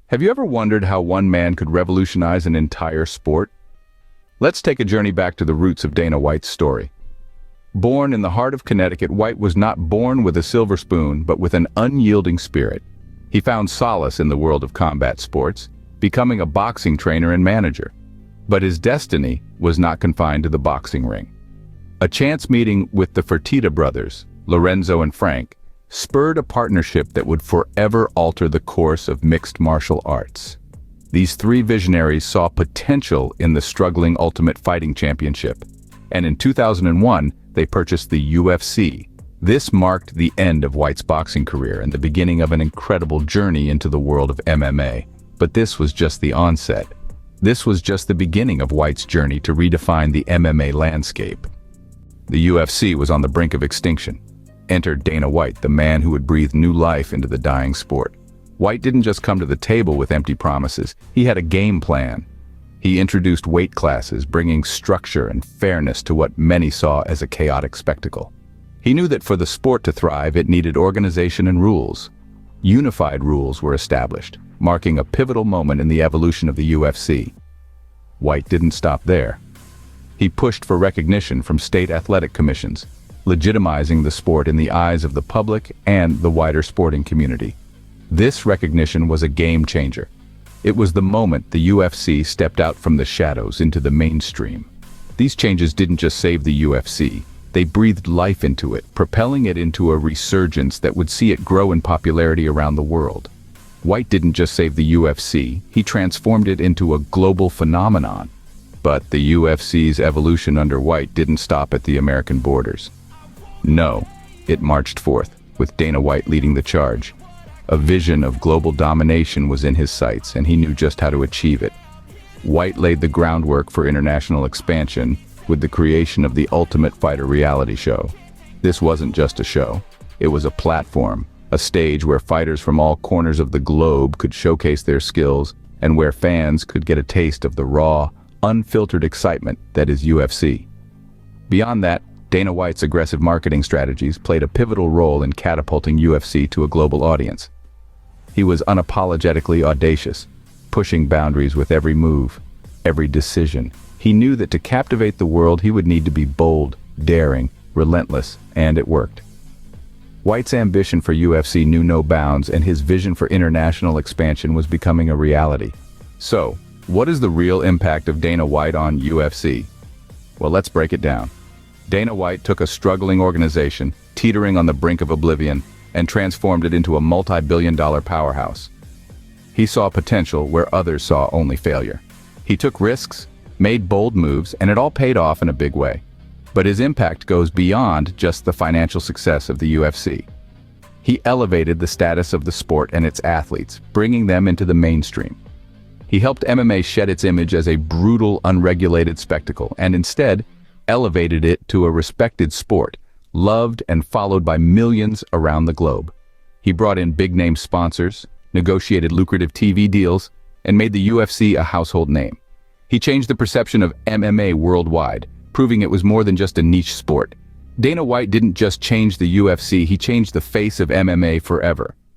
Have you ever wondered how one man could revolutionize an entire sport? Let's take a journey back to the roots of Dana White's story. Born in the heart of Connecticut, White was not born with a silver spoon, but with an unyielding spirit. He found solace in the world of combat sports, becoming a boxing trainer and manager. But his destiny was not confined to the boxing ring. A chance meeting with the Fertitta brothers, Lorenzo and Frank, spurred a partnership that would forever alter the course of mixed martial arts. These three visionaries saw potential in the struggling Ultimate Fighting Championship, and in 2001, they purchased the UFC. This marked the end of White's boxing career and the beginning of an incredible journey into the world of MMA. But this was just the onset. This was just the beginning of White's journey to redefine the MMA landscape. The UFC was on the brink of extinction. Entered Dana White, the man who would breathe new life into the dying sport. White didn't just come to the table with empty promises, he had a game plan. He introduced weight classes, bringing structure and fairness to what many saw as a chaotic spectacle. He knew that for the sport to thrive, it needed organization and rules. Unified rules were established, marking a pivotal moment in the evolution of the UFC. White didn't stop there. He pushed for recognition from state athletic commissions, legitimizing the sport in the eyes of the public and the wider sporting community. This recognition was a game changer. It was the moment the UFC stepped out from the shadows into the mainstream. These changes didn't just save the UFC, they breathed life into it, propelling it into a resurgence that would see it grow in popularity around the world. White didn't just save the UFC, he transformed it into a global phenomenon. But the UFC's evolution under White didn't stop at the American borders. No, it marched forth, with Dana White leading the charge. A vision of global domination was in his sights, and he knew just how to achieve it. White laid the groundwork for international expansion with the creation of the Ultimate Fighter reality show. This wasn't just a show. It was a platform, a stage where fighters from all corners of the globe could showcase their skills and where fans could get a taste of the raw, unfiltered excitement that is UFC. Beyond that, Dana White's aggressive marketing strategies played a pivotal role in catapulting UFC to a global audience. He was unapologetically audacious, pushing boundaries with every move, every decision. He knew that to captivate the world he would need to be bold, daring, relentless, and it worked. White's ambition for UFC knew no bounds, and his vision for international expansion was becoming a reality. So, what is the real impact of Dana White on UFC? Well, let's break it down. Dana White took a struggling organization, teetering on the brink of oblivion, and transformed it into a multi-billion-dollar powerhouse. He saw potential where others saw only failure. He took risks, made bold moves, and it all paid off in a big way. But his impact goes beyond just the financial success of the UFC. He elevated the status of the sport and its athletes, bringing them into the mainstream. He helped MMA shed its image as a brutal, unregulated spectacle, and instead elevated it to a respected sport, loved and followed by millions around the globe. He brought in big-name sponsors, negotiated lucrative TV deals, and made the UFC a household name. He changed the perception of MMA worldwide, proving it was more than just a niche sport. Dana White didn't just change the UFC, he changed the face of MMA forever.